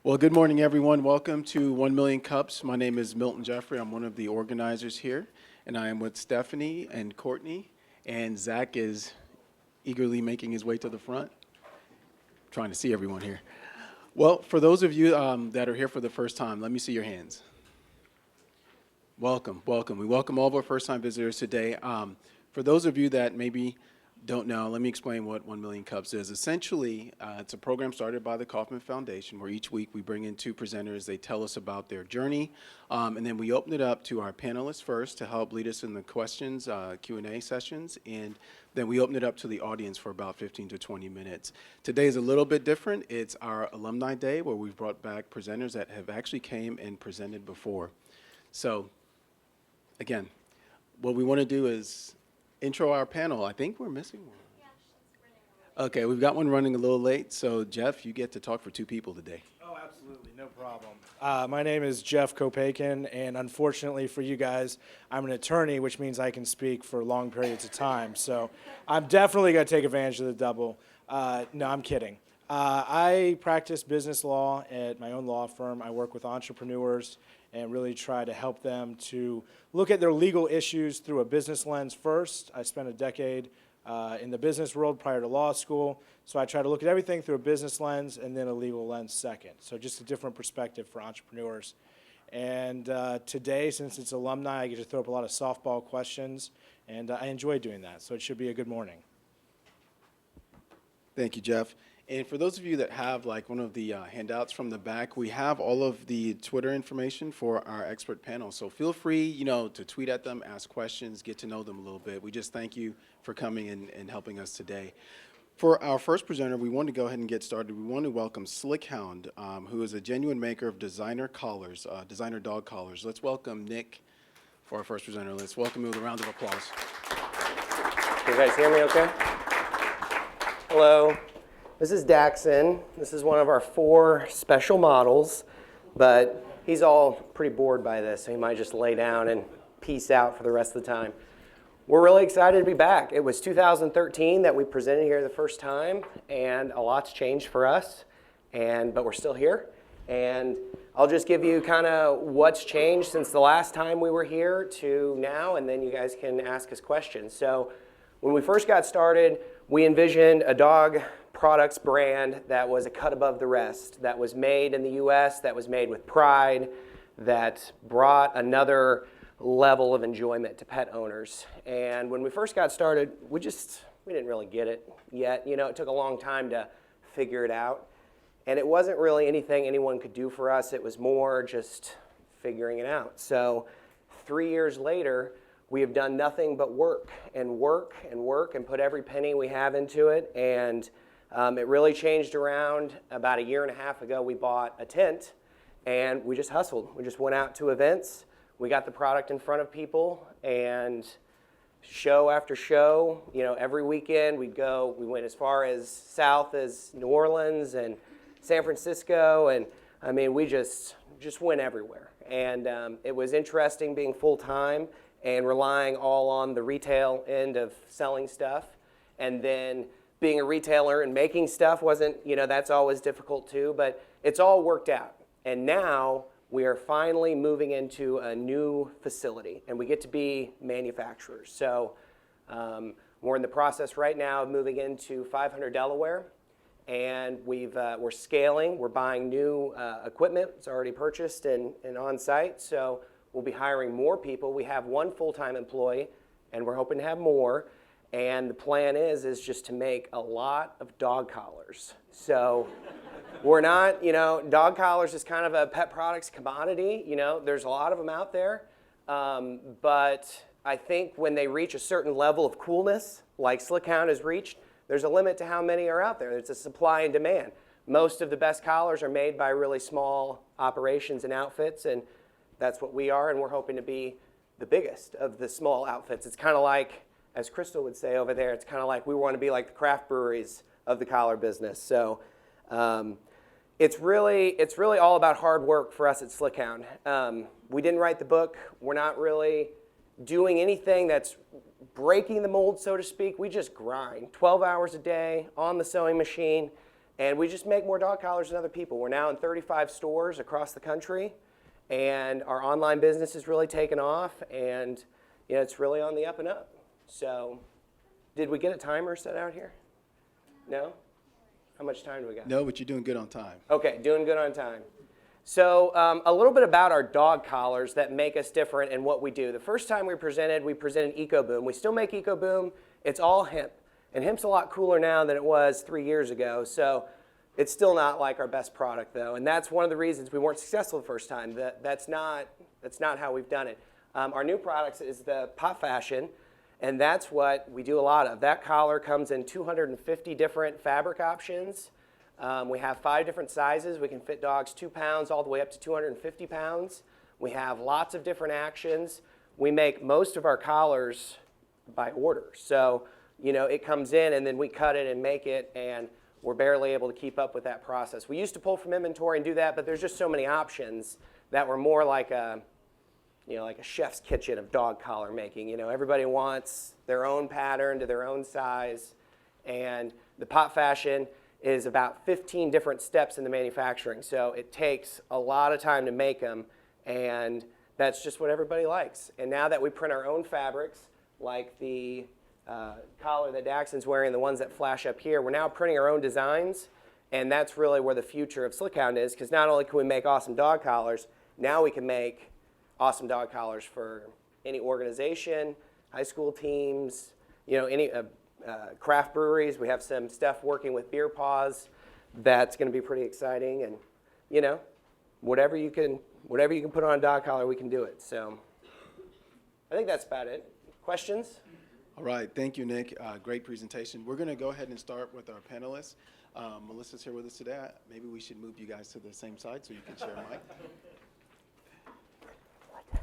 Well, good morning, everyone. Welcome to 1 Million Cups. My name is Milton Jeffrey. I'm one of the organizers here, and I am with Stephanie and Courtney, and Zach is eagerly making his way to the front. Trying to see everyone here. Well, for those of you that are here for the first time, let me see your hands. Welcome, welcome. We welcome all of our first-time visitors today. For those of you that maybe don't know, let me explain what 1 Million Cups is. Essentially, it's a program started by the Kauffman Foundation where each week we bring in two presenters. They tell us about their journey, and then we open it up to our panelists first to help lead us in the questions, Q&A sessions, and then we open it up to the audience for about 15 to 20 minutes. Today is a little bit different. It's our Alumni Day where we've brought back presenters that have actually came and presented before. So, again, what we want to do is intro our panel. I think we're missing one. Yeah, she's running a little late. Okay, we've got one running a little late. So, Jeff, you get to talk for two people today. Oh, absolutely, no problem. My name is Jeff Kopakin, and unfortunately for you guys, I'm an attorney, which means I can speak for long periods of time. So I'm definitely going to take advantage of the double. No, I'm kidding. I practice business law at my own law firm. I work with entrepreneurs and really try to help them to look at their legal issues through a business lens first. I spent a decade in the business world prior to law school, so I try to look at everything through a business lens and then a legal lens second. So just a different perspective for entrepreneurs. And today, since it's alumni, I get to throw up a lot of softball questions, and I enjoy doing that, so it should be a good morning. Thank you, Jeff. And for those of you that have like one of the handouts from the back, we have all of the Twitter information for our expert panel. So feel free, to tweet at them, ask questions, get to know them a little bit. We just thank you for coming and helping us today. For our first presenter, we want to go ahead and get started. We want to welcome Slickhound, who is a genuine maker of designer collars, designer dog collars. Let's welcome Nick for our first presenter. Let's welcome him with a round of applause. Can you guys hear me okay? Hello. This is Daxon. This is one of our 4 special models, but he's all pretty bored by this, so he might just lay down and peace out for the rest of the time. We're really excited to be back. It was 2013 that we presented here the first time, and a lot's changed for us, but we're still here. And I'll just give you kind of what's changed since the last time we were here to now, and then you guys can ask us questions. So when we first got started, we envisioned a dog products brand that was a cut above the rest, that was made in the US, that was made with pride, that brought another level of enjoyment to pet owners. And when we first got started, we didn't really get it yet. It took a long time to figure it out. And it wasn't really anything anyone could do for us. It was more just figuring it out. So 3 years later, we have done nothing but work and work and work and put every penny we have into it. And it really changed around. About a year and a half ago, we bought a tent, and we just hustled. We just went out to events. We got the product in front of people, and show after show, every weekend we'd go. We went as far as south as New Orleans and San Francisco, and I mean, we just went everywhere. And it was interesting being full-time and relying all on the retail end of selling stuff, and then being a retailer and making stuff wasn't, that's always difficult too, but it's all worked out. And now we are finally moving into a new facility, and we get to be manufacturers. So we're in the process right now of moving into 500 Delaware, and we're scaling. We're buying new equipment. It's already purchased and on site, so we'll be hiring more people. We have 1 full-time employee, and we're hoping to have more. And the plan is just to make a lot of dog collars. So we're not, dog collars is kind of a pet products commodity. There's a lot of them out there. But I think when they reach a certain level of coolness, like Slickhound has reached, there's a limit to how many are out there. It's a supply and demand. Most of the best collars are made by really small operations and outfits, and that's what we are, and we're hoping to be the biggest of the small outfits. It's kind of like, as Crystal would say over there, it's kind of like we want to be like the craft breweries of the collar business. So it's really all about hard work for us at Slickhound. We didn't write the book. We're not really doing anything that's breaking the mold, so to speak. We just grind 12 hours a day on the sewing machine, And we just make more dog collars than other people. We're now in 35 stores across the country, and our online business has really taken off, and it's really on the up and up. So, did we get a timer set out here? No? How much time do we got? No, but you're doing good on time. Okay, doing good on time. So a little bit about our dog collars that make us different and what we do. The first time we presented EcoBoom. We still make EcoBoom. It's all hemp. And hemp's a lot cooler now than it was 3 years ago. So it's still not like our best product, though. And that's one of the reasons we weren't successful the first time. That's not how we've done it. Our new product is the Pop Fashion, and that's what we do a lot of. That collar comes in 250 different fabric options. We have 5 different sizes. We can fit dogs 2 pounds all the way up to 250 pounds. We have lots of different actions. We make most of our collars by order. So, it comes in and then we cut it and make it, and we're barely able to keep up with that process. We used to pull from inventory and do that, but there's just so many options that we're more like a chef's kitchen of dog collar making. Everybody wants their own pattern to their own size, and the Pop Fashion is about 15 different steps in the manufacturing. So it takes a lot of time to make them, and that's just what everybody likes. And now that we print our own fabrics, like the collar that Daxon's wearing, the ones that flash up here, we're now printing our own designs, and that's really where the future of Slickhound is, because not only can we make awesome dog collars, now we can make awesome dog collars for any organization, high school teams, any craft breweries. We have some stuff working with Beer Paws that's going to be pretty exciting, and whatever you can put on a dog collar, we can do it. So I think that's about it. Questions? All right, thank you, Nick. Great presentation. We're going to go ahead and start with our panelists. Melissa's here with us today. Maybe we should move you guys to the same side so you can share a mic.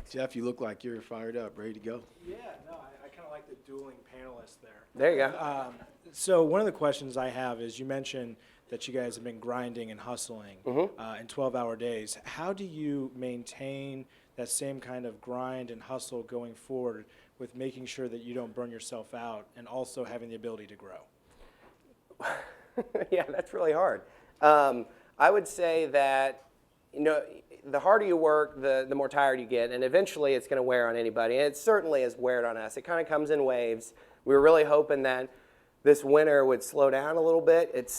Jeff, you look like you're fired up, ready to go. Yeah, no, I kind of like the dueling panelists there. There you go. So one of the questions I have is, you mentioned that you guys have been grinding and hustling in 12-hour days. How do you maintain that same kind of grind and hustle going forward with making sure that you don't burn yourself out and also having the ability to grow? Yeah, that's really hard. I would say that, the harder you work, the more tired you get, and eventually it's going to wear on anybody, and it certainly has weared on us. It kind of comes in waves. We were really hoping that this winter would slow down a little bit.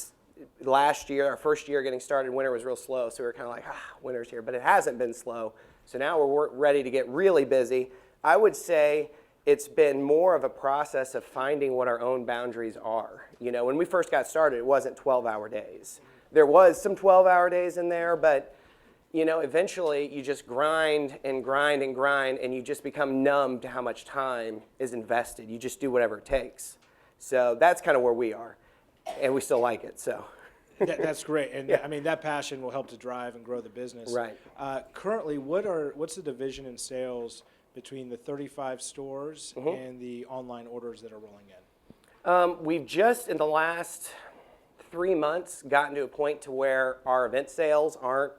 Last year, our first year getting started, winter was real slow, so we were kind of like, winter's here, but it hasn't been slow. So now we're ready to get really busy. I would say it's been more of a process of finding what our own boundaries are. When we first got started, it wasn't 12-hour days. There was some 12-hour days in there, but eventually you just grind and grind and grind, and you just become numb to how much time is invested. You just do whatever it takes. So that's kind of where we are, and we still like it. So That's great, and Yeah. I mean that passion will help to drive and grow the business. Right. Currently, what's the division in sales between the 35 stores and the online orders that are rolling in? We've just, in the last 3 months, gotten to a point to where our event sales aren't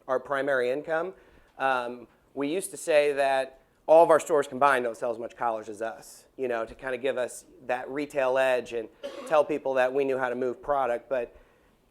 our primary income. We used to say that all of our stores combined don't sell as much collars as us, to kind of give us that retail edge and tell people that we knew how to move product. But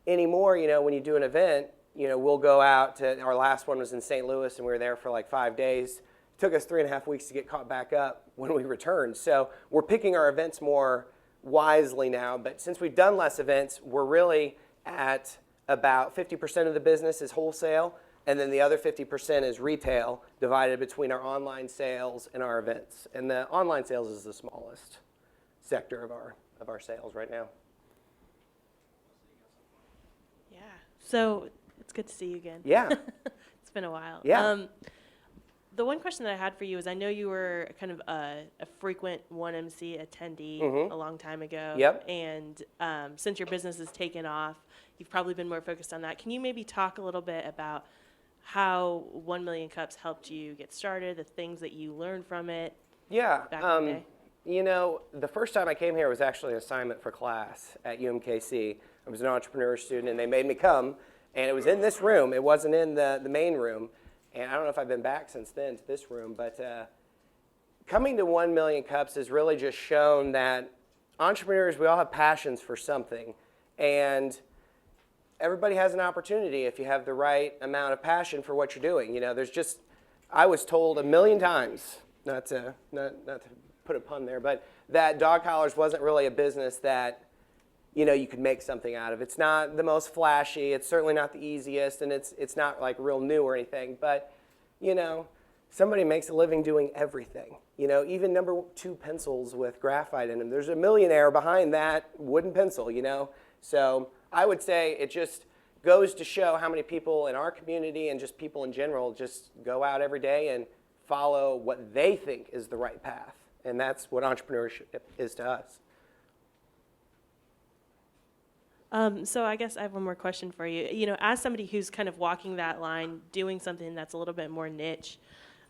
anymore, when you do an event, we'll go out to, our last one was in St. Louis, and we were there for like 5 days. It took us 3.5 weeks to get caught back up when we returned. So we're picking our events more wisely now. But since we've done less events, we're really at about 50% of the business is wholesale, and then the other 50% is retail, divided between our online sales and our events. And the online sales is the smallest sector of our sales right now. Yeah. So it's good to see you again. Yeah. It's been a while. Yeah. The one question that I had for you is, I know you were kind of a frequent 1MC attendee a long time ago. Yep. And since your business has taken off, you've probably been more focused on that. Can you maybe talk a little bit about how 1 Million Cups helped you get started, the things that you learned from it? Yeah. Back in the day? The first time I came here was actually an assignment for class at UMKC. I was an entrepreneur student, and they made me come. And it was in this room. It wasn't in the main room. And I don't know if I've been back since then to this room. But coming to 1 Million Cups has really just shown that entrepreneurs, we all have passions for something. And everybody has an opportunity if you have the right amount of passion for what you're doing. There's just, I was told a million times, not to put a pun there, but that dog collars wasn't really a business that, you could make something out of. It's not the most flashy, it's certainly not the easiest, and it's not like real new or anything, but, somebody makes a living doing everything. Even number 2 pencils with graphite in them. There's a millionaire behind that wooden pencil, So I would say it just goes to show how many people in our community and just people in general just go out every day and follow what they think is the right path. And that's what entrepreneurship is to us. So I guess I have one more question for you. As somebody who's kind of walking that line, doing something that's a little bit more niche,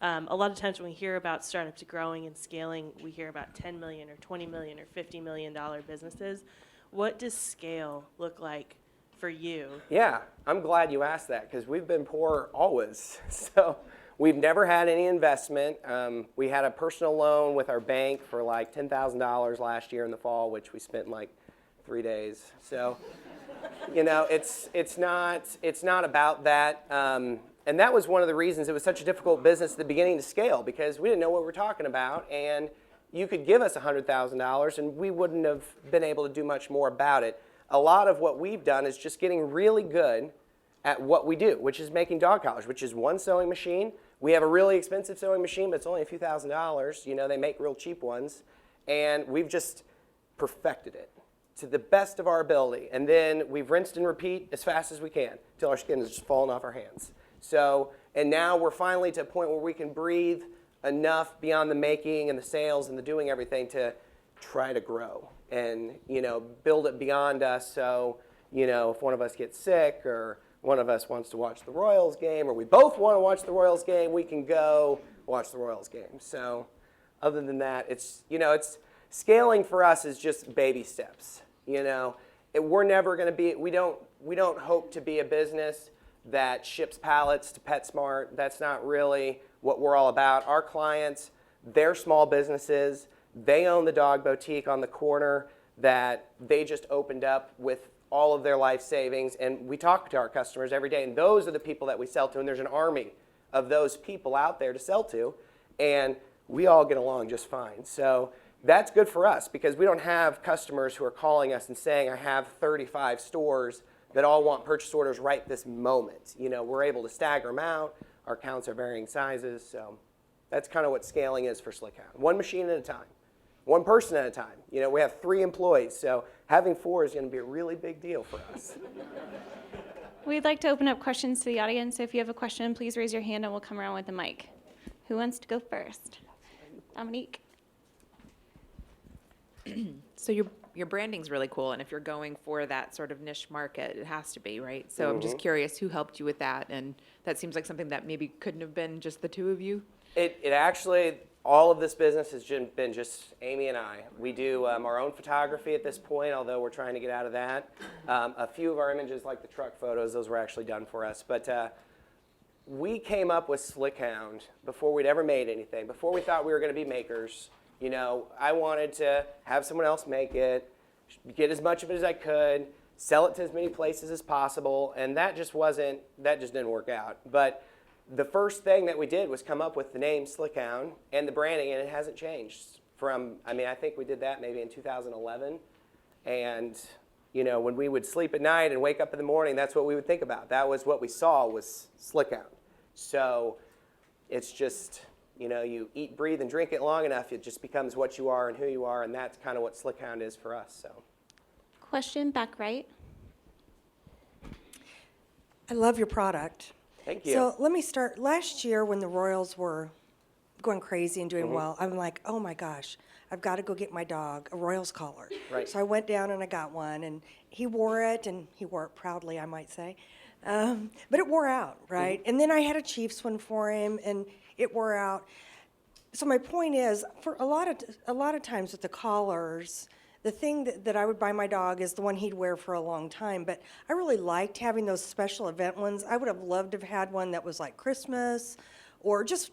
a lot of times when we hear about startups growing and scaling, we hear about $10 million or $20 million or $50 million businesses. What does scale look like for you? Yeah, I'm glad you asked that because we've been poor always. So we've never had any investment. We had a personal loan with our bank for like $10,000 last year in the fall, which we spent in like 3 days. So, it's not about that. And that was one of the reasons it was such a difficult business at the beginning to scale because we didn't know what we were talking about. And you could give us $100,000 and we wouldn't have been able to do much more about it. A lot of what we've done is just getting really good at what we do, which is making dog collars, which is one sewing machine. We have a really expensive sewing machine, but it's only a few $1,000s. They make real cheap ones. And we've just perfected it to the best of our ability. And then we've rinsed and repeat as fast as we can until our skin is just falling off our hands. So, and now we're finally to a point where we can breathe enough beyond the making and the sales and the doing everything to try to grow and, build it beyond us. So, if one of us gets sick or one of us wants to watch the Royals game or we both want to watch the Royals game, we can go watch the Royals game. So other than that, it's scaling for us is just baby steps. We're never going to be, we don't hope to be a business that ships pallets to PetSmart. That's not really what we're all about. Our clients, they're small businesses. They own the dog boutique on the corner that they just opened up with all of their life savings. And we talk to our customers every day, and those are the people that we sell to. And there's an army of those people out there to sell to, and we all get along just fine. So that's good for us because we don't have customers who are calling us and saying, I have 35 stores that all want purchase orders right this moment. We're able to stagger them out. Our accounts are varying sizes. So that's kind of what scaling is for SlickHound. One machine at a time. One person at a time. We have 3 employees. So having 4 is going to be a really big deal for us. We'd like to open up questions to the audience. So if you have a question, please raise your hand and we'll come around with the mic. Who wants to go first? Dominique. So your branding's really cool, and if you're going for that sort of niche market, it has to be, right? So I'm just curious who helped you with that, and that seems like something that maybe couldn't have been just the 2 of you. It actually, all of this business has been just Amy and I. We do our own photography at this point, although we're trying to get out of that. A few of our images, like the truck photos, those were actually done for us. But we came up with SlickHound before we'd ever made anything, before we thought we were going to be makers. I wanted to have someone else make it, get as much of it as I could, sell it to as many places as possible, and that just didn't work out. But the first thing that we did was come up with the name SlickHound and the branding, and it hasn't changed I think we did that maybe in 2011. And, when we would sleep at night and wake up in the morning, that's what we would think about. That was what we saw was SlickHound. So it's just, you eat, breathe, and drink it long enough, it just becomes what you are and who you are, and that's kind of what SlickHound is for us. So. Question back right. I love your product. Thank you. So let me start. Last year when the Royals were going crazy and doing well, I'm like, oh my gosh, I've got to go get my dog a Royals collar. Right. So I went down and I got one, and he wore it proudly, I might say. But it wore out, right? And then I had a Chiefs one for him, and it wore out. So my point is, for a lot of times with the collars, the thing that I would buy my dog is the one he'd wear for a long time. But I really liked having those special event ones. I would have loved to have had one that was like Christmas or just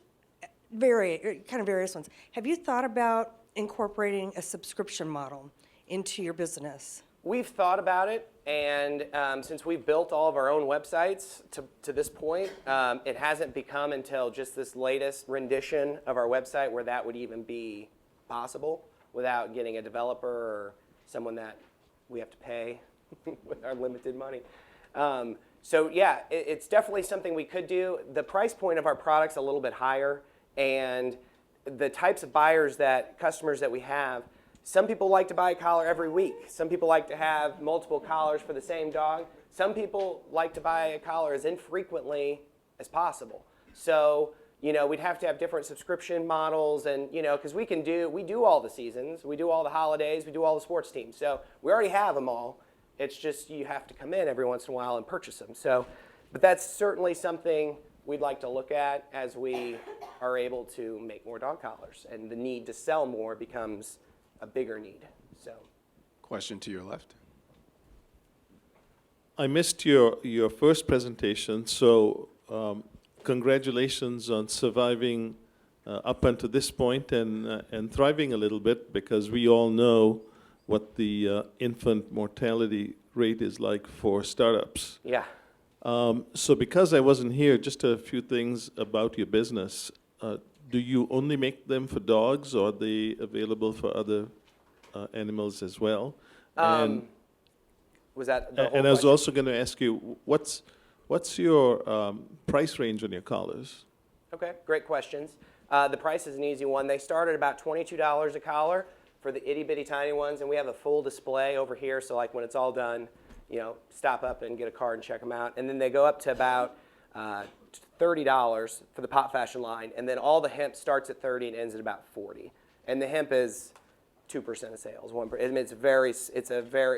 various ones. Have you thought about incorporating a subscription model into your business? We've thought about it. And since we've built all of our own websites to this point, it hasn't become until just this latest rendition of our website where that would even be possible without getting a developer or someone that we have to pay with our limited money. So yeah, it's definitely something we could do. The price point of our product's a little bit higher, and the types of customers that we have, some people like to buy a collar every week. Some people like to have multiple collars for the same dog. Some people like to buy a collar as infrequently as possible. So, we'd have to have different subscription models, and, because we do all the seasons, we do all the holidays, we do all the sports teams. So we already have them all. It's just you have to come in every once in a while and purchase them. So, but that's certainly something we'd like to look at as we are able to make more dog collars, and the need to sell more becomes a bigger need. So, Question to your left. I missed your first presentation, so congratulations on surviving up until this point and thriving a little bit, because we all know what the infant mortality rate is like for startups. yeah. So because I wasn't here, just a few things about your business. Do you only make them for dogs, or are they available for other animals as well? Was that the whole And I was question? also going to ask you, what's your price range on your collars? Okay, great questions. The price is an easy one. They start at about $22 a collar for the itty bitty tiny ones, and we have a full display over here. So like when it's all done, stop up and get a card and check them out. And then they go up to about $30 for the Pop Fashion line, and then all the hemp starts at 30 and ends at about 40. And the hemp is 2% of sales. 1%. I mean,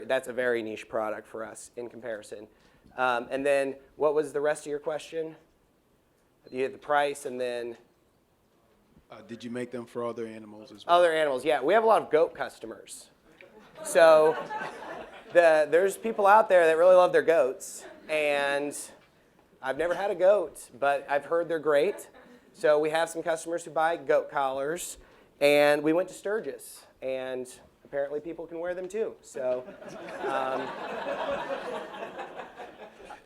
that's a very niche product for us in comparison. And then what was the rest of your question? You had the price, and then Did you make them for other animals as well? other animals. Yeah, we have a lot of goat customers. So there's people out there that really love their goats, and I've never had a goat, but I've heard they're great. So we have some customers who buy goat collars, and we went to Sturgis, and apparently people can wear them too. So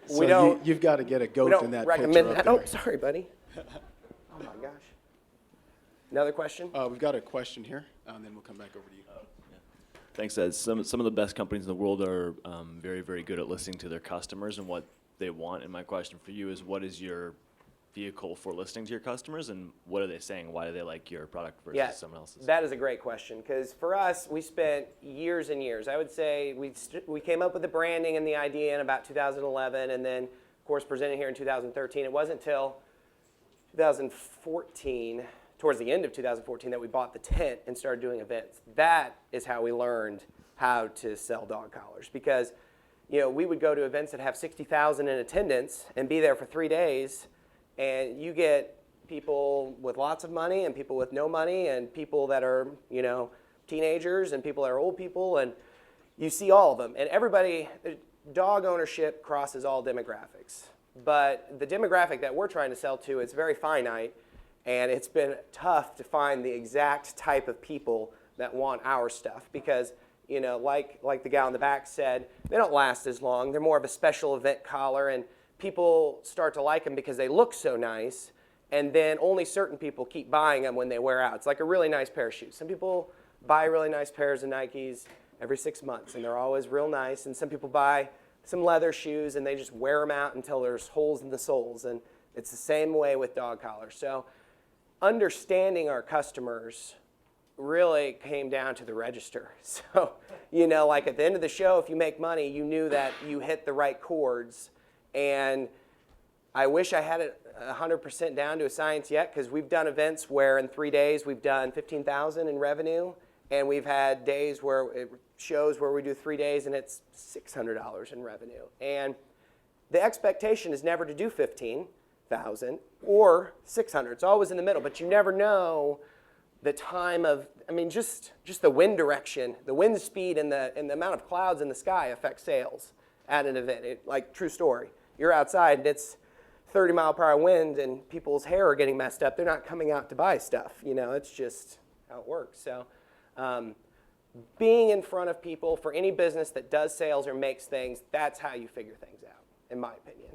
we don't. You've got to get a We goat don't in that recommend picture that. up Oh, there. sorry, buddy. Oh my gosh. Another question? We've got a question here, and then we'll come back over to you. Thanks, Ed. Some of the best companies in the world are very, very good at listening to their customers and what they want. And my question for you is, what is your vehicle for listening to your customers, and what are they saying? Why do they like your product versus someone else's? That is a great question, because for us, we spent years and years. I would say we came up with the branding and the idea in about 2011, and then, of course, presented here in 2013. It wasn't until 2014, towards the end of 2014, that we bought the tent and started doing events. That is how we learned how to sell dog collars, because we would go to events that have 60,000 in attendance and be there for 3 days, and you get people with lots of money and people with no money and people that are, teenagers and people that are old people, and you see all of them. And everybody, dog ownership crosses all demographics. But the demographic that we're trying to sell to is very finite, and it's been tough to find the exact type of people that want our stuff, because like the gal in the back said, they don't last as long. They're more of a special event collar, and people start to like them because they look so nice, and then only certain people keep buying them when they wear out. It's like a really nice pair of shoes. Some people buy really nice pairs of Nikes every 6 months, and they're always real nice, and some people buy some leather shoes, and they just wear them out until there's holes in the soles, and it's the same way with dog collars. So understanding our customers really came down to the register. So, like at the end of the show, if you make money, you knew that you hit the right chords. And I wish I had it 100% down to a science yet, because we've done events where in 3 days we've done $15,000 in revenue, and we've had shows where we do 3 days and it's $600 in revenue. And the expectation is never to do 15,000 or 600. It's always in the middle, but you never know the time of, just the wind direction, the wind speed, and the amount of clouds in the sky affects sales at an event. Like, true story. You're outside and it's 30-mile-per-hour wind and people's hair are getting messed up. They're not coming out to buy stuff. It's just how it works. So being in front of people for any business that does sales or makes things, that's how you figure things out, in my opinion.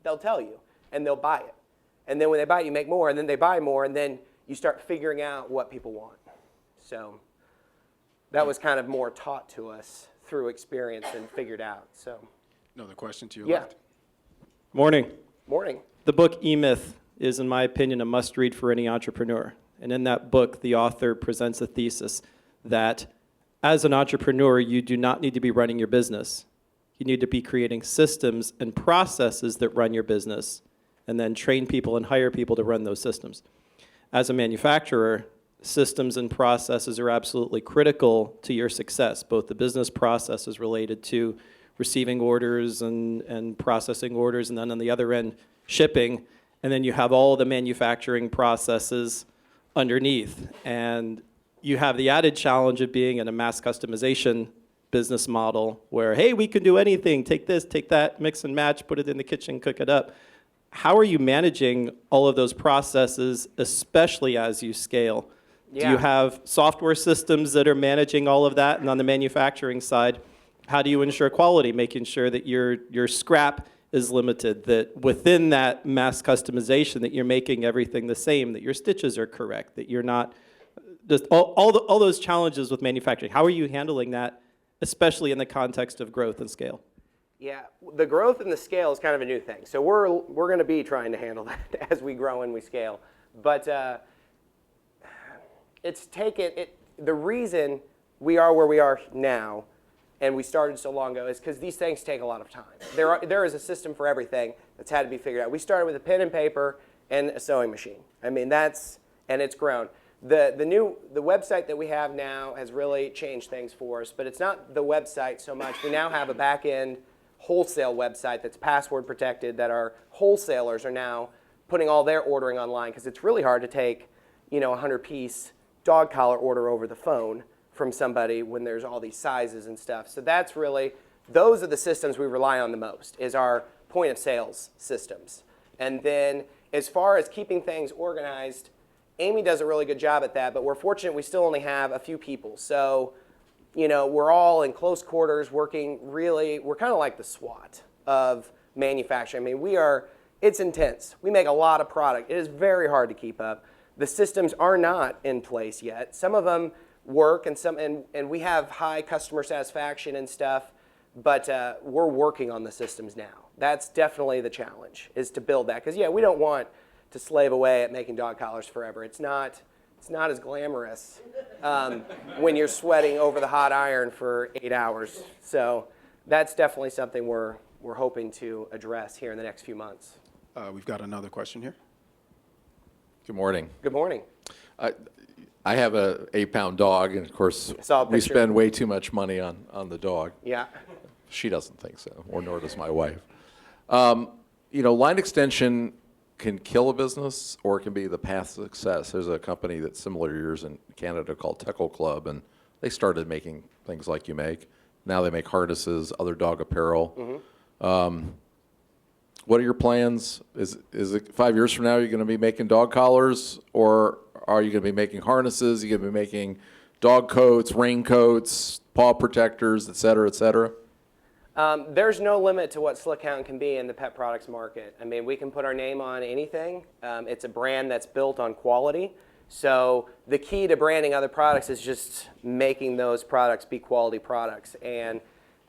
They'll tell you, and they'll buy it. And then when they buy it, you make more, and then they buy more, and then you start figuring out what people want. So that was kind of more taught to us through experience and figured out. So, Another question to your yeah. left. Morning. Morning. The book E-Myth is, in my opinion, a must-read for any entrepreneur. And in that book, the author presents a thesis that as an entrepreneur, you do not need to be running your business. You need to be creating systems and processes that run your business, and then train people and hire people to run those systems. As a manufacturer, systems and processes are absolutely critical to your success, both the business processes related to receiving orders and processing orders, and then on the other end, shipping, and then you have all the manufacturing processes underneath. And you have the added challenge of being in a mass customization business model where, hey, we can do anything, take this, take that, mix and match, put it in the kitchen, cook it up. How are you managing all of those processes, especially as you scale? Do Yeah. you have software systems that are managing all of that? And on the manufacturing side, how do you ensure quality, making sure that your scrap is limited, that within that mass customization that you're making everything the same, that your stitches are correct, that you're not, just all those challenges with manufacturing. How are you handling that, especially in the context of growth and scale? Yeah, the growth and the scale is kind of a new thing. So we're going to be trying to handle that as we grow and we scale. But it's taken the reason we are where we are now, and we started so long ago, is because these things take a lot of time. There is a system for everything that's had to be figured out. We started with a pen and paper and a sewing machine. I mean, and it's grown. The website that we have now has really changed things for us, but it's not the website so much. We now have a back-end wholesale website that's password protected, that our wholesalers are now putting all their ordering online, because it's really hard to take, a 100-piece dog collar order over the phone from somebody when there's all these sizes and stuff. So those are the systems we rely on the most, is our point of sales systems. And then as far as keeping things organized, Amy does a really good job at that, but we're fortunate we still only have a few people. So, we're all in close quarters working we're kind of like the SWAT of manufacturing. I mean, it's intense. We make a lot of product. It is very hard to keep up. The systems are not in place yet. Some of them work, and we have high customer satisfaction and stuff, but we're working on the systems now. That's definitely the challenge, is to build that. Because, we don't want to slave away at making dog collars forever. It's not as glamorous when you're sweating over the hot iron for 8 hours. So that's definitely something we're hoping to address here in the next few months. We've got another question here. Good morning. Good morning. I have a 8-pound dog, and of course, saw a we picture. spend way too much money on the dog. Yeah. She doesn't think so, or nor does my wife. Line extension can kill a business, or it can be the path to success. There's a company that's similar to yours in Canada called Teckle Club, and they started making things like you make. Now they make harnesses, other dog apparel. Mm-hmm. What are your plans? Is it 5 years from now you're going to be making dog collars, or are you going to be making harnesses? Are you going to be making dog coats, raincoats, paw protectors, et cetera, et cetera? There's no limit to what Slickhound can be in the pet products market. I mean, we can put our name on anything. It's a brand that's built on quality. So the key to branding other products is just making those products be quality products. And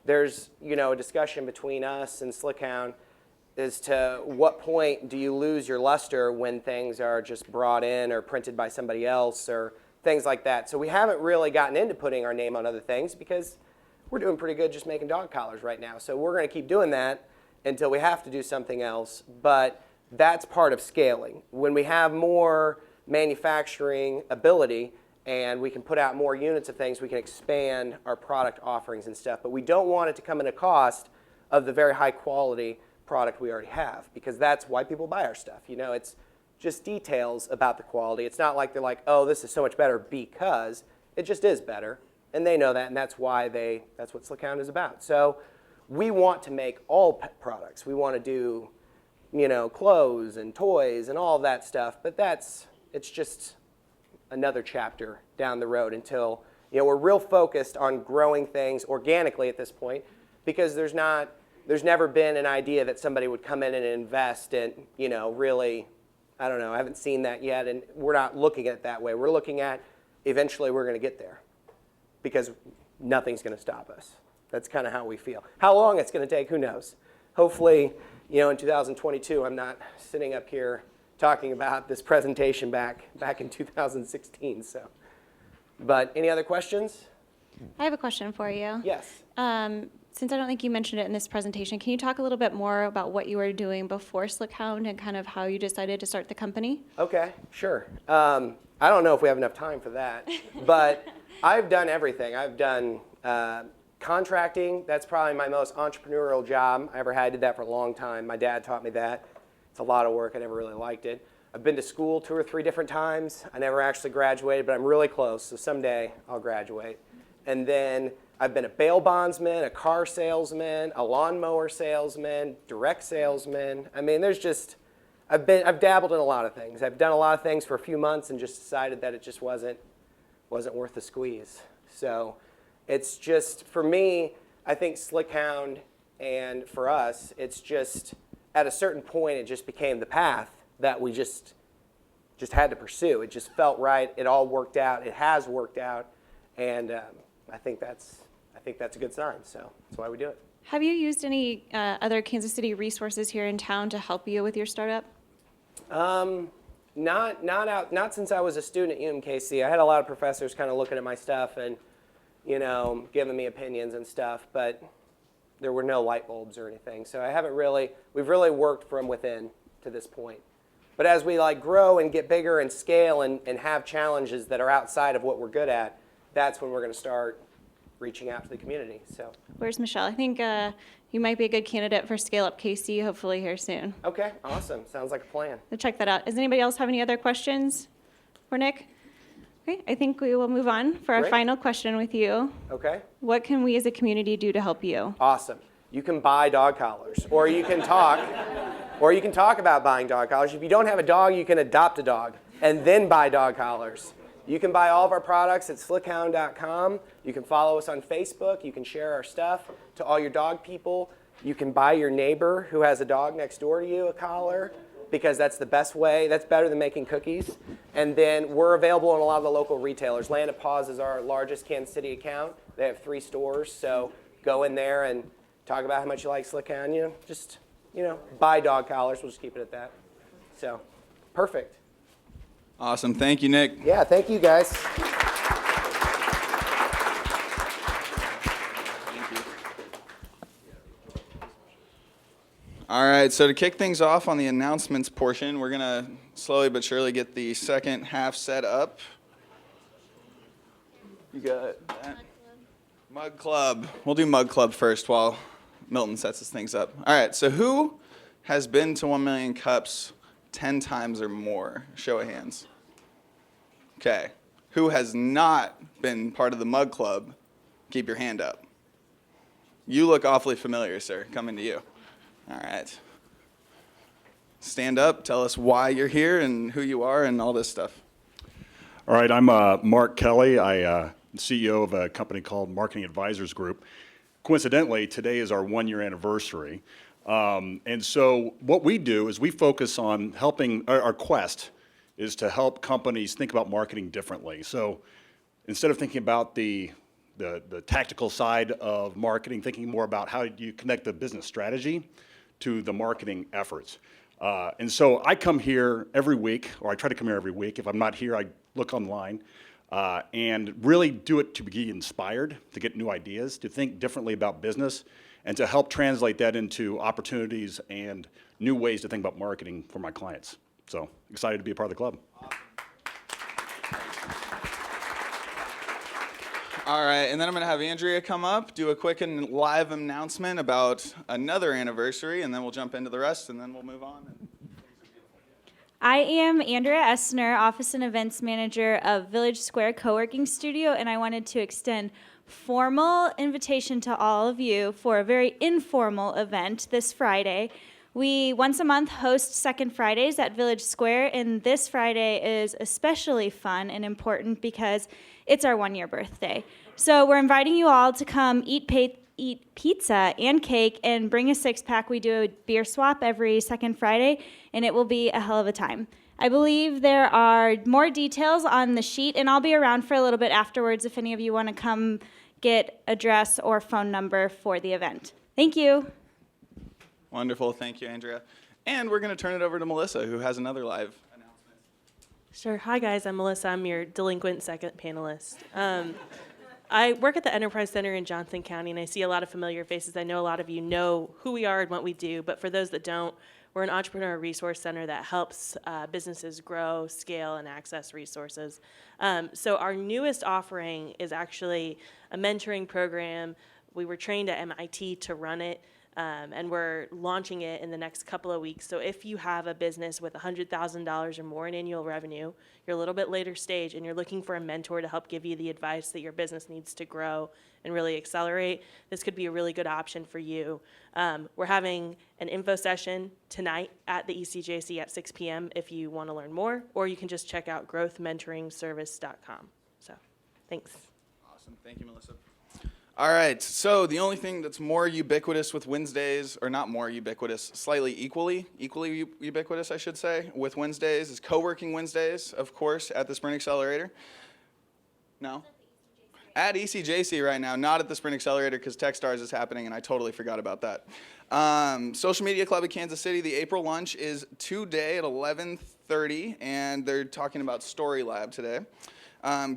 there's, a discussion between us and Slickhound as to what point do you lose your luster when things are just brought in or printed by somebody else or things like that. So we haven't really gotten into putting our name on other things because we're doing pretty good just making dog collars right now. So we're going to keep doing that until we have to do something else. But that's part of scaling. When we have more manufacturing ability and we can put out more units of things, we can expand our product offerings and stuff. But we don't want it to come at a cost of the very high quality product we already have, because that's why people buy our stuff. It's just details about the quality. It's not like they're like, oh, this is so much better because it just is better. And they know that, and that's why that's what Slickhound is about. So we want to make all pet products. We want to do, clothes and toys and all of that stuff, but it's just another chapter down the road until, You know, we're real focused on growing things organically at this point because there's never been an idea that somebody would come in and invest and, you know, really, I don't know, I haven't seen that yet, and we're not looking at it that way. We're looking at eventually we're going to get there because nothing's going to stop us. That's kind of how we feel. How long it's going to take, who knows? Hopefully, you know, in 2022, I'm not sitting up here talking about this presentation back in 2016. So, but any other questions? I have a question for you. Yes. Since I don't think you mentioned it in this presentation, can you talk a little bit more about what you were doing before SlickHound and kind of how you decided to start the company? Okay, sure. I don't know if we have enough time for that, but I've done everything. I've done contracting. That's probably my most entrepreneurial job I ever had. I did that for a long time. My dad taught me that. It's a lot of work. I never really liked it. I've been to school 2 or 3 different times. I never actually graduated, but I'm really close, so someday I'll graduate. And then I've been a bail bondsman, a car salesman, a lawnmower salesman, direct salesman. I mean, there's just, I've dabbled in a lot of things. I've done a lot of things for a few months and just decided that it just wasn't worth the squeeze. So it's just, for me, I think SlickHound, and for us, it's just, at a certain point, it just became the path that we just had to pursue. It just felt right. It all worked out. It has worked out, and I think that's a good sign. So that's why we do it. Have you used any other Kansas City resources here in town to help you with your startup? Not since I was a student at UMKC. I had a lot of professors kind of looking at my stuff and, you know, giving me opinions and stuff, but there were no light bulbs or anything. So we've really worked from within to this point. But as we like grow and get bigger and scale and have challenges that are outside of what we're good at, that's when we're going to start reaching out to the community. So. Where's Michelle? I think you might be a good candidate for Scale Up KC, hopefully here soon. Okay, awesome. Sounds like a plan. So check that out. Does anybody else have any other questions for Nick? Okay, I think we will move on for our Great. final question with you. Okay. What can we as a community do to help you? Awesome. You can buy dog collars, or you can talk about buying dog collars. If you don't have a dog, you can adopt a dog and then buy dog collars. You can buy all of our products at slickhound.com. You can follow us on Facebook. You can share our stuff to all your dog people. You can buy your neighbor who has a dog next door to you a collar, because that's the best way. That's better than making cookies. And then we're available in a lot of the local retailers. Land of Paws is our largest Kansas City account. They have 3 stores, so go in there and talk about how much you like SlickHound. Just buy dog collars. We'll just keep it at that. So, perfect. Awesome. Thank you, Nick. Yeah, thank you, guys. All right, so to kick things off on the announcements portion, we're going to slowly but surely get the second half set up. You got that? Mug Club. We'll do Mug Club first while Milton sets his things up. All right, so who has been to 1 million cups 10 times or more? Show of hands. Okay. Who has not been part of the Mug Club? Keep your hand up. You look awfully familiar, sir. Coming to you. All right. Stand up. Tell us why you're here and who you are and all this stuff. All right. I'm Mark Kelly. I'm CEO of a company called Marketing Advisors Group. Coincidentally, today is our 1-year anniversary. And so what we do is we focus on helping, our quest is to help companies think about marketing differently. So instead of thinking about the tactical side of marketing, thinking more about how you connect the business strategy to the marketing efforts. And so I come here every week, or I try to come here every week. If I'm not here, I look online and really do it to be inspired, to get new ideas, to think differently about business, and to help translate that into opportunities and new ways to think about marketing for my clients. So excited to be a part of the club. All right, and then I'm going to have Andrea come up, do a quick and live announcement about another anniversary, and then we'll jump into the rest, and then we'll move on. I am Andrea Essner, Office and Events Manager of Village Square Co-working Studio, and I wanted to extend formal invitation to all of you for a very informal event this Friday. We once a month host Second Fridays at Village Square, and this Friday is especially fun and important because it's our 1-year birthday. So we're inviting you all to come eat pizza and cake and bring a 6-pack. We do a beer swap every second Friday, and it will be a hell of a time. I believe there are more details on the sheet, and I'll be around for a little bit afterwards if any of you want to come get address or phone number for the event. Thank you. Wonderful. Thank you, Andrea. And we're going to turn it over to Melissa, who has another live announcement. Sure. Hi, guys. I'm Melissa. I'm your delinquent second panelist. I work at the Enterprise Center in Johnson County, and I see a lot of familiar faces. I know a lot of you know who we are and what we do, but for those that don't, we're an entrepreneur resource center that helps businesses grow, scale, and access resources. So our newest offering is actually a mentoring program. We were trained at MIT to run it. And we're launching it in the next couple of weeks. So if you have a business with $100,000 or more in annual revenue, you're a little bit later stage, and you're looking for a mentor to help give you the advice that your business needs to grow and really accelerate, this could be a really good option for you. We're having an info session tonight at the ECJC at 6 p.m. if you want to learn more, or you can just check out growthmentoringservice.com. So thanks. Awesome. Thank you, Melissa. All right, so the only thing that's more ubiquitous with Wednesdays, or not more ubiquitous, slightly equally ubiquitous, I should say, with Wednesdays is co-working Wednesdays, of course, at the Sprint Accelerator. No? At ECJC right now, not at the Sprint Accelerator because Techstars is happening, and I totally forgot about that. Social Media Club of Kansas City, the April lunch is today at 11:30, and they're talking about Story Lab today.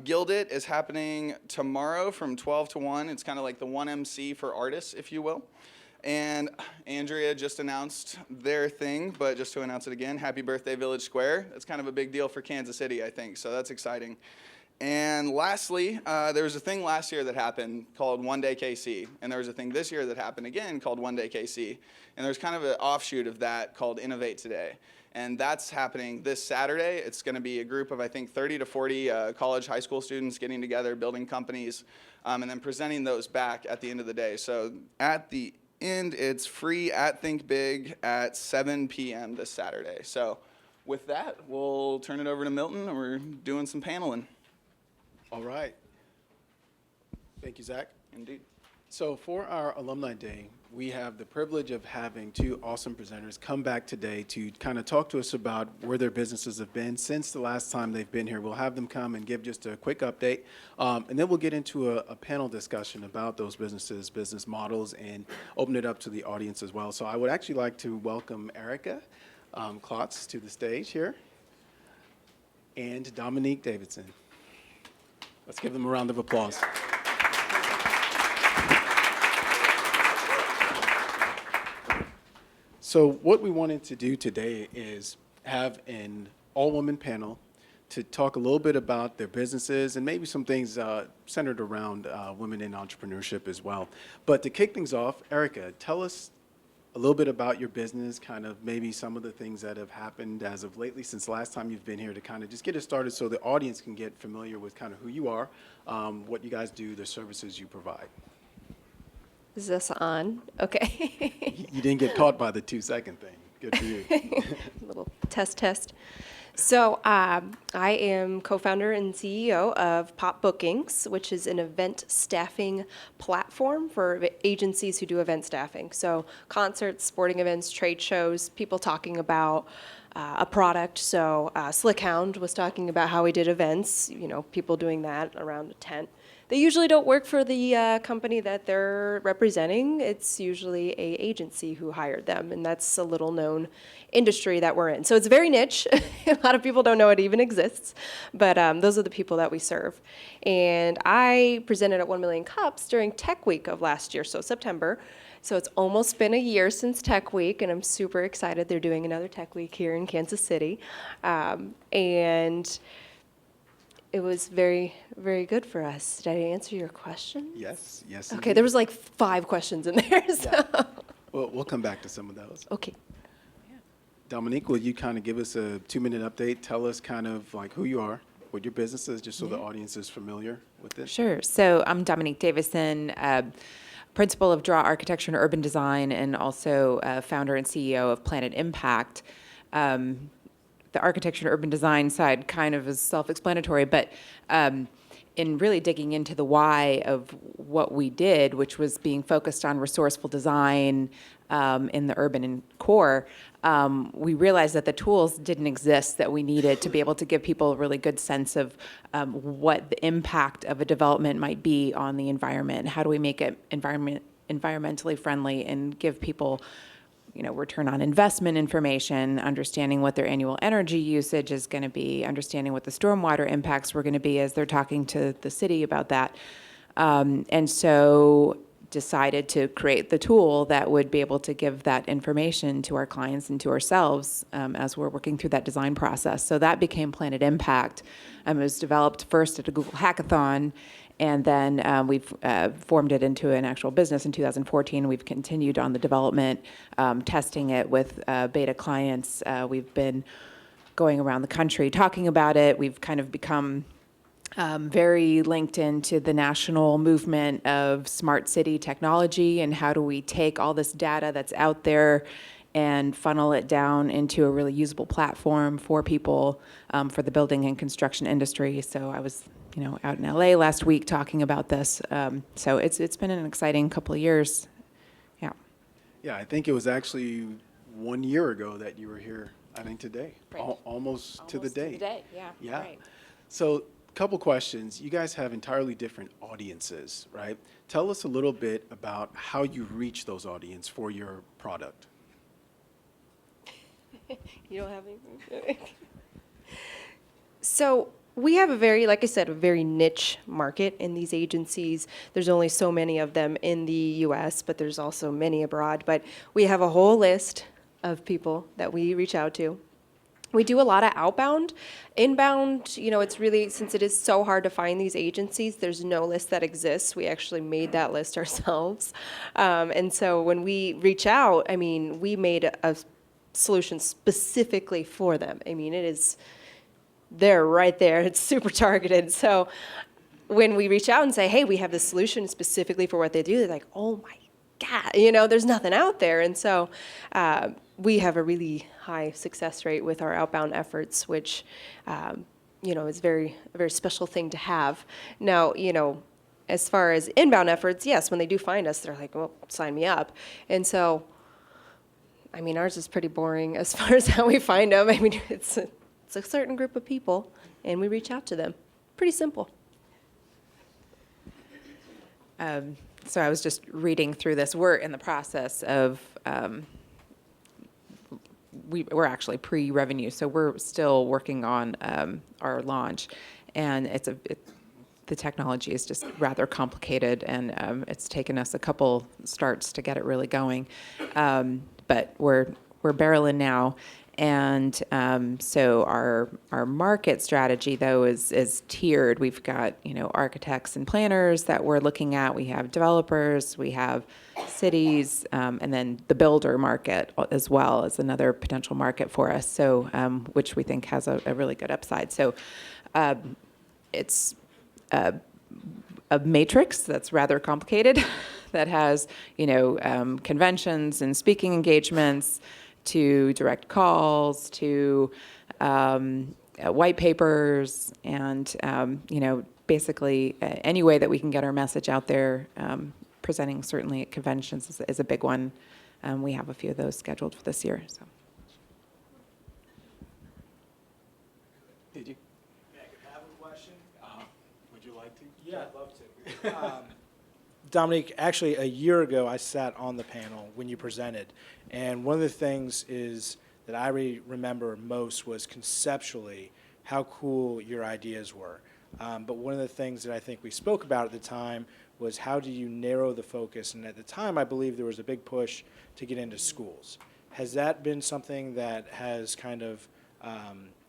Gilded is happening tomorrow from 12 to 1. It's kind of like the 1MC for artists, if you will. And Andrea just announced their thing, but just to announce it again, happy birthday, Village Square. That's kind of a big deal for Kansas City, I think, so that's exciting. And lastly, there was a thing last year that happened called One Day KC, and there was a thing this year that happened again called One Day KC, and there's kind of an offshoot of that called Innovate Today. And that's happening this Saturday. It's going to be a group of, I think, 30 to 40 college, high school students getting together, building companies, and then presenting those back at the end of the day. So at the end, it's free at Think Big at 7 p.m. this Saturday. So with that, we'll turn it over to Milton, and we're doing some paneling. All right. Thank you, Zach. Indeed. So for our Alumni Day, we have the privilege of having two awesome presenters come back today to kind of talk to us about where their businesses have been since the last time they've been here. We'll have them come and give just a quick update, and then we'll get into a panel discussion about those businesses, business models, and open it up to the audience as well. So I would actually like to welcome Erica Klotz to the stage here, and Dominique Davidson. Let's give them a round of applause. So what we wanted to do today is have an all-woman panel to talk a little bit about their businesses and maybe some things centered around women in entrepreneurship as well. But to kick things off, Erica, tell us a little bit about your business, kind of maybe some of the things that have happened as of lately since the last time you've been here to kind of just get it started so the audience can get familiar with kind of who you are, what you guys do, the services you provide. Is this on? Okay. You didn't get caught by the 2-second thing. Good for you. Little test. So I am co-founder and CEO of Pop Bookings, which is an event staffing platform for agencies who do event staffing. So concerts, sporting events, trade shows, people talking about a product. So Slickhound was talking about how we did events, people doing that around a tent. They usually don't work for the company that they're representing. It's usually an agency who hired them, and that's a little known industry that we're in. So it's very niche. A lot of people don't know it even exists, but those are the people that we serve. And I presented at 1 Million Cups during Tech Week of last year, so September. So it's almost been a year since Tech Week, and I'm super excited. They're doing another Tech Week here in Kansas City. And it was very, very good for us. Did I answer your question? Yes. Okay, Indeed. there was like 5 questions in there. So. Yeah. Well, we'll come back to some of those. Okay. Dominique, will you kind of give us a 2-minute update? Tell us kind of like who you are, what your business is, just so the audience is familiar with it. Sure. So I'm Dominique Davison. principal of Draw Architecture and Urban Design, and also founder and CEO of Planet Impact. The architecture and urban design side kind of is self-explanatory, but in really digging into the why of what we did, which was being focused on resourceful design in the urban core, we realized that the tools didn't exist that we needed to be able to give people a really good sense of what the impact of a development might be on the environment. How do we make it environmentally friendly and give people, return on investment information, understanding what their annual energy usage is going to be, understanding what the stormwater impacts were going to be as they're talking to the city about that. And so decided to create the tool that would be able to give that information to our clients and to ourselves as we're working through that design process. So that became Planet Impact. It was developed first at a Google Hackathon, and then we've formed it into an actual business in 2014. We've continued on the development, testing it with beta clients. We've been going around the country talking about it. We've kind of become very linked into the national movement of smart city technology and how do we take all this data that's out there and funnel it down into a really usable platform for people, for the building and construction industry. So I was, out in LA last week talking about this. So it's been an exciting couple of years. Yeah. Yeah, I think it was actually 1 year ago that you were here, I think today, Right. almost to the day. Yeah. Yeah. Right. So, couple questions. You guys have entirely different audiences, right? Tell us a little bit about how you reach those audience for your product. You don't have anything? So we have a very, like I said, a very niche market in these agencies. There's only so many of them in the US, but there's also many abroad. But we have a whole list of people that we reach out to. We do a lot of outbound. Inbound, it's really, since it is so hard to find these agencies, there's no list that exists. We actually made that list ourselves. And so when we reach out, we made a solution specifically for them. They're right there. It's super targeted. So when we reach out and say, hey, we have this solution specifically for what they do, they're like, oh my God, there's nothing out there. And so we have a really high success rate with our outbound efforts, which, is a very special thing to have. Now, as far as inbound efforts, yes, when they do find us, they're like, well, sign me up. And so, ours is pretty boring as far as how we find them. It's a certain group of people, and we reach out to them. Pretty simple. So I was just reading through this. We're in the process of, we're actually pre-revenue, so we're still working on our launch. And the technology is just rather complicated, and it's taken us a couple starts to get it really going. But we're barreling now. And so our market strategy, though, is tiered. We've got, architects and planners that we're looking at. We have developers, we have cities, and then the builder market as well as another potential market for us, so which we think has a really good upside. So it's a matrix that's rather complicated that has, conventions and speaking engagements, to direct calls, to white papers, and basically any way that we can get our message out there. Presenting certainly at conventions is a big one. We have a few of those scheduled for this year. So. Did you? Yeah, I have a question. Would you like to? Yeah, I'd love to. Dominique, actually, a year ago, I sat on the panel when you presented, and one of the things that I remember most was conceptually how cool your ideas were. But one of the things that I think we spoke about at the time was how do you narrow the focus? And at the time, I believe there was a big push to get into schools. Has that been something that has kind of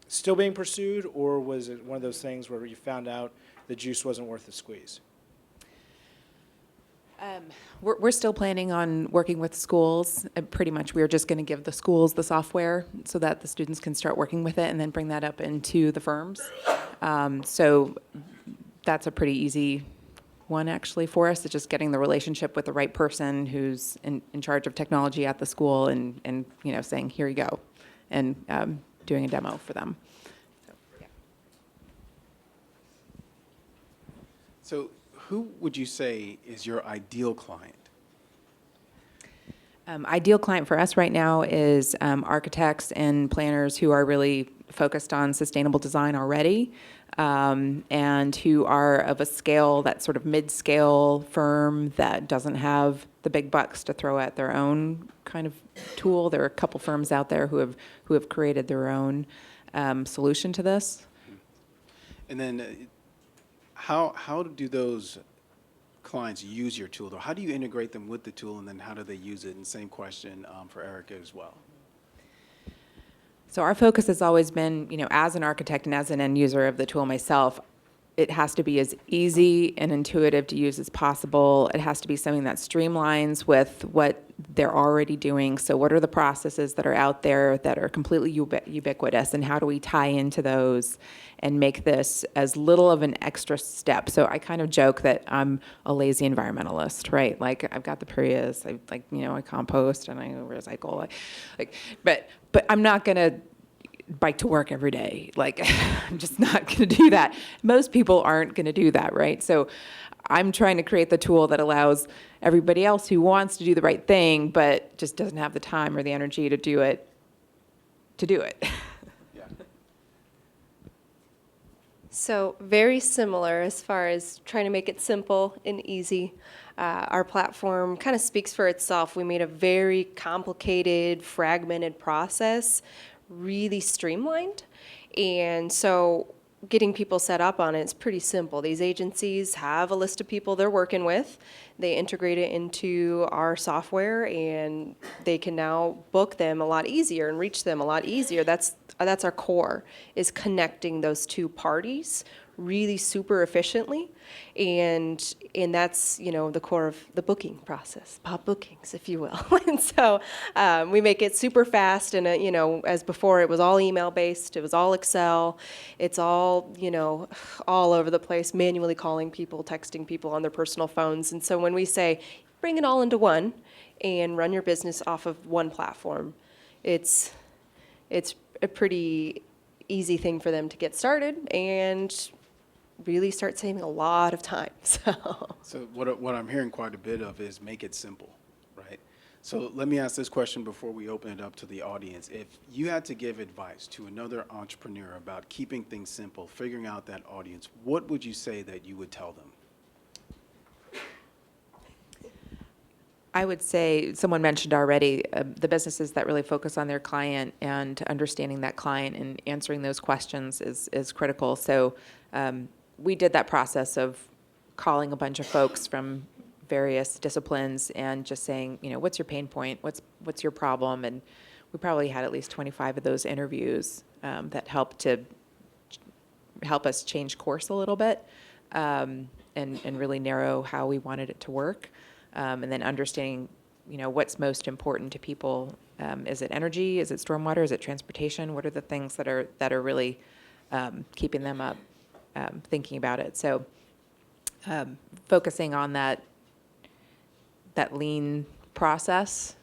still being pursued, or was it one of those things where you found out the juice wasn't worth the squeeze? We're still planning on working with schools. Pretty much, we're just going to give the schools the software so that the students can start working with it and then bring that up into the firms. So that's a pretty easy one actually for us. It's just getting the relationship with the right person who's in charge of technology at the school and saying, here you go, and doing a demo for them. So who would you say is your ideal client? Ideal client for us right now is architects and planners who are really focused on sustainable design already, and who are of a scale, that sort of mid-scale firm that doesn't have the big bucks to throw at their own kind of tool. There are a couple firms out there who have created their own solution to this. And then how do those clients use your tool, though? How do you integrate them with the tool, and then how do they use it? And same question for Erica as well. So our focus has always been, as an architect and as an end user of the tool myself, it has to be as easy and intuitive to use as possible. It has to be something that streamlines with what they're already doing. So what are the processes that are out there that are completely ubiquitous, and how do we tie into those and make this as little of an extra step? So I kind of joke that I'm a lazy environmentalist, right? Like, I've got the Prius, I compost and I recycle, but I'm not gonna bike to work every day. Like, I'm just not going to do that. Most people aren't going to do that, right? So I'm trying to create the tool that allows everybody else who wants to do the right thing but just doesn't have the time or the energy to do it, to do it. Yeah. So very similar as far as trying to make it simple and easy. Our platform kind of speaks for itself. We made a very complicated, fragmented process really streamlined. And so getting people set up on it is pretty simple. These agencies have a list of people they're working with. They integrate it into our software, and they can now book them a lot easier and reach them a lot easier. That's our core, is connecting those two parties really super efficiently. And that's, the core of the booking process, Pop Bookings, if you will. And so we make it super fast. And, as before, it was all email based. It was all Excel. It's all, all over the place, manually calling people, texting people on their personal phones. And so when we say, bring it all into one and run your business off of one platform, it's a pretty easy thing for them to get started and really start saving a lot of time. So what I'm hearing quite a bit of is make it simple, right? So let me ask this question before we open it up to the audience. If you had to give advice to another entrepreneur about keeping things simple, figuring out that audience, what would you say that you would tell them? I would say, someone mentioned already, the businesses that really focus on their client and understanding that client and answering those questions is critical. So we did that process of calling a bunch of folks from various disciplines and just saying, what's your pain point? What's your problem? And we probably had at least 25 of those interviews that helped us change course a little bit and really narrow how we wanted it to work. And then understanding, what's most important to people. Is it energy? Is it stormwater? Is it transportation? What are the things that are really keeping them up, thinking about it? So focusing on that lean process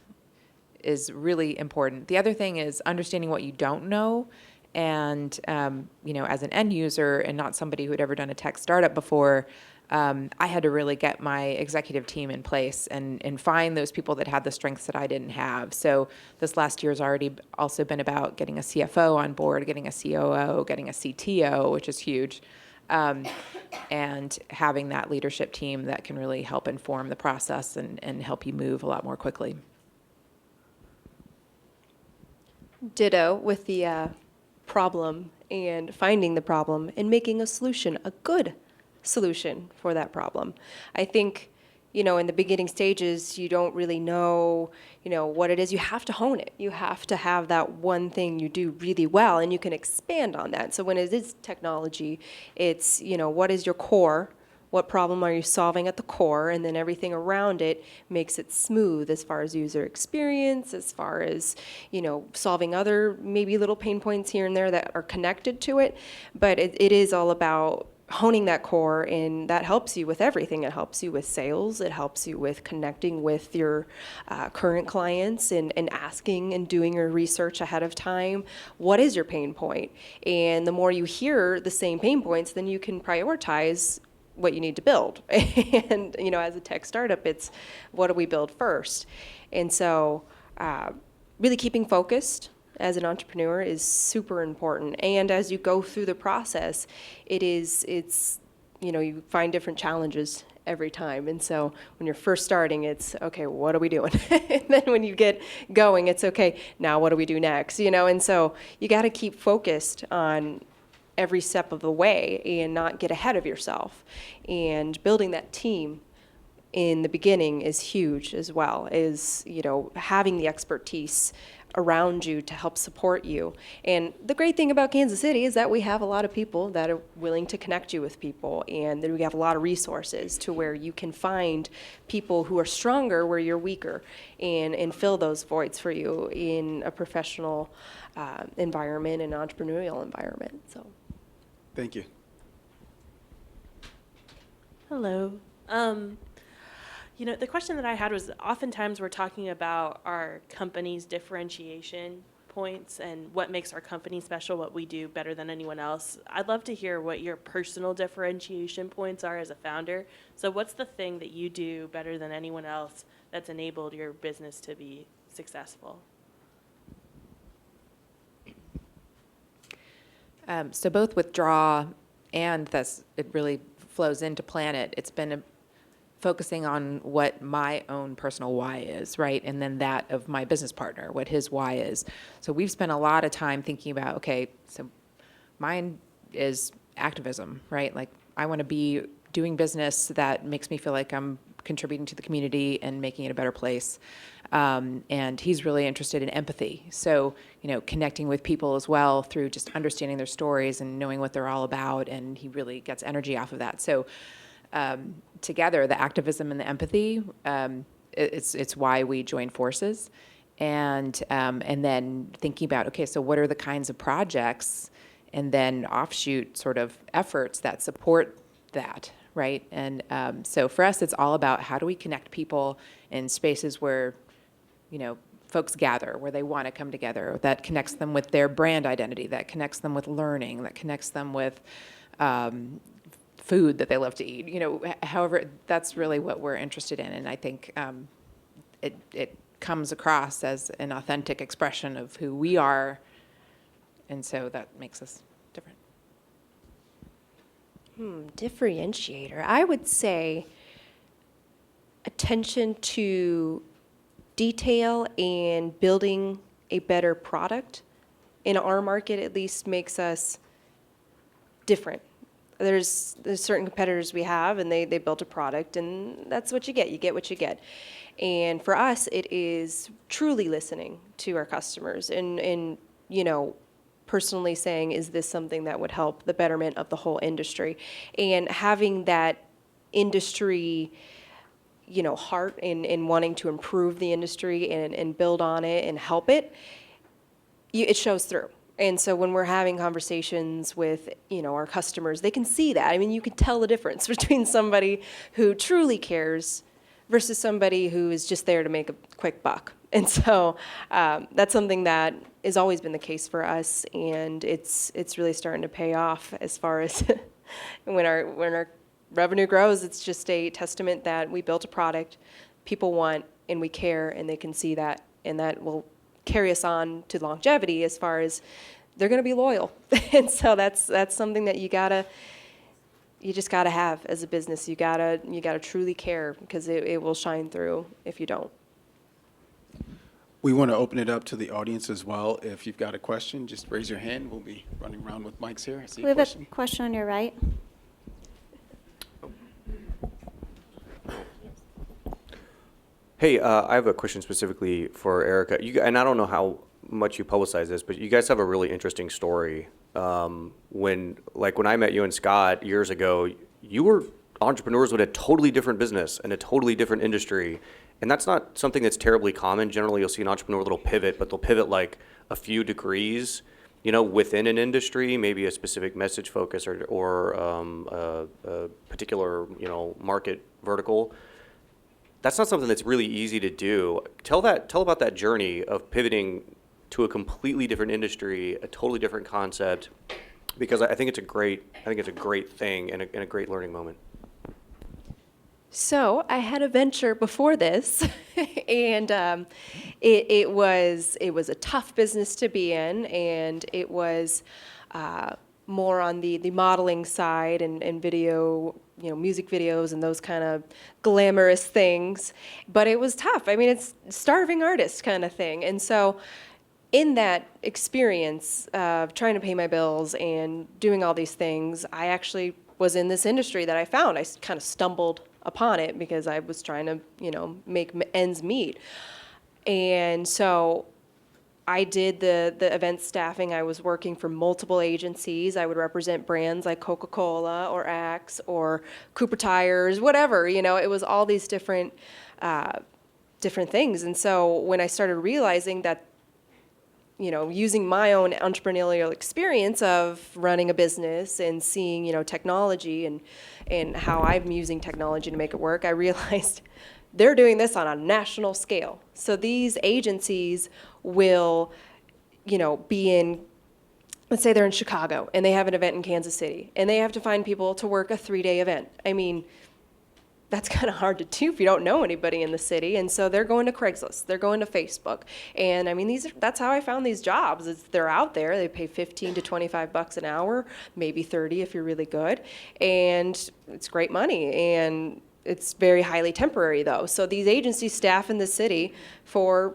is really important. The other thing is understanding what you don't know. And, as an end user and not somebody who had ever done a tech startup before, I had to really get my executive team in place and find those people that had the strengths that I didn't have. So this last year has already also been about getting a CFO on board, getting a COO, getting a CTO, which is huge, and having that leadership team that can really help inform the process and help you move a lot more quickly. Ditto with the problem and finding the problem and making a solution, a good solution for that problem. I think, in the beginning stages, you don't really know, what it is. You have to hone it. You have to have that one thing you do really well, and you can expand on that. So when it is technology, it's, what is your core? What problem are you solving at the core? And then everything around it makes it smooth as far as user experience, as far as, solving other maybe little pain points here and there that are connected to it. But it is all about honing that core, and that helps you with everything. It helps you with sales. It helps you with connecting with your current clients and asking and doing your research ahead of time. What is your pain point? And the more you hear the same pain points, then you can prioritize what you need to build. And, you know, as a tech startup, it's what do we build first? And so really keeping focused as an entrepreneur is super important. And as you go through the process, it's, you know, you find different challenges every time. And so when you're first starting, it's, okay, what are we doing? And then when you get going, it's, okay, now what do we do next? You know, and so you got to keep focused on every step of the way and not get ahead of yourself. And building that team in the beginning is huge as well, is, you know, having the expertise around you to help support you. And the great thing about Kansas City is that we have a lot of people that are willing to connect you with people, and then we have a lot of resources to where you can find people who are stronger where you're weaker, and fill those voids for you in a professional environment and entrepreneurial environment. So Thank you. Hello. You know, the question that I had was, oftentimes we're talking about our company's differentiation points and what makes our company special, what we do better than anyone else. I'd love to hear what your personal differentiation points are as a founder. So what's the thing that you do better than anyone else that's enabled your business to be successful? So both with Draw and it really flows into Planet, it's been focusing on what my own personal why is, right? And then that of my business partner, what his why is. So we've spent a lot of time thinking about, okay, so mine is activism, right? Like, I want to be doing business that makes me feel like I'm contributing to the community and making it a better place. And he's really interested in empathy. So, you know, connecting with people as well through just understanding their stories and knowing what they're all about. And he really gets energy off of that. So together, the activism and the empathy, it's why we joined forces. And then thinking about, okay, so what are the kinds of projects and then offshoot sort of efforts that support that, right? And so for us, it's all about how do we connect people in spaces where, you know, folks gather, where they want to come together, that connects them with their brand identity, that connects them with learning, that connects them with food that they love to eat. You know, however, that's really what we're interested in. And I think it comes across as an authentic expression of who we are. And so that makes us different. Differentiator. I would say attention to detail and building a better product in our market at least makes us different. There's certain competitors we have, and they built a product, and that's what you get. You get what you get. And for us, it is truly listening to our customers and you know, personally saying, is this something that would help the betterment of the whole industry? And having that industry, you know, heart in wanting to improve the industry and build on it and help it, it shows through. And so when we're having conversations with, you know, our customers, they can see that. I mean, you can tell the difference between somebody who truly cares versus somebody who is just there to make a quick buck. And so that's something that has always been the case for us, and it's really starting to pay off as far as when our revenue grows. It's just a testament that we built a product people want and we care, and they can see that, and that will carry us on to longevity as far as they're going to be loyal. And so that's something that you just gotta have as a business. You gotta truly care, because it will shine through if you don't. We want to open it up to the audience as well. If you've got a question, just raise your hand. We'll be running around with mics here. I see We a have a question. question on your right. Hey, I have a question specifically for Erica. And I don't know how much you publicize this, but you guys have a really interesting story. When I met you and Scott years ago, you were entrepreneurs with a totally different business and a totally different industry. And that's not something that's terribly common. Generally, you'll see an entrepreneur that'll pivot, but they'll pivot like a few degrees. within an industry, maybe a specific message focus or a particular, market vertical. That's not something that's really easy to do. Tell about that journey of pivoting to a completely different industry, a totally different concept, because I think it's a great thing and a great learning moment. So I had a venture before this, and it was a tough business to be in, and it was more on the modeling side and video, music videos and those kind of glamorous things. But it was tough. I mean, it's starving artist kind of thing. And so in that experience of trying to pay my bills and doing all these things, I actually was in this industry that I found. I kind of stumbled upon it because I was trying to, make ends meet. And so I did the event staffing. I was working for multiple agencies. I would represent brands like Coca-Cola or Axe or Cooper Tires, whatever, it was all these different things. And so when I started realizing that, using my own entrepreneurial experience of running a business and seeing, technology and how I'm using technology to make it work, I realized they're doing this on a national scale. So these agencies will, be in, let's say they're in Chicago and they have an event in Kansas City and they have to find people to work a 3-day event. I mean, that's kind of hard to do if you don't know anybody in the city. And so they're going to Craigslist, they're going to Facebook. And I mean, that's how I found these jobs. They're out there. They pay $15 to $25 an hour, maybe 30 if you're really good. And it's great money. And it's very highly temporary though. So these agencies staff in the city for,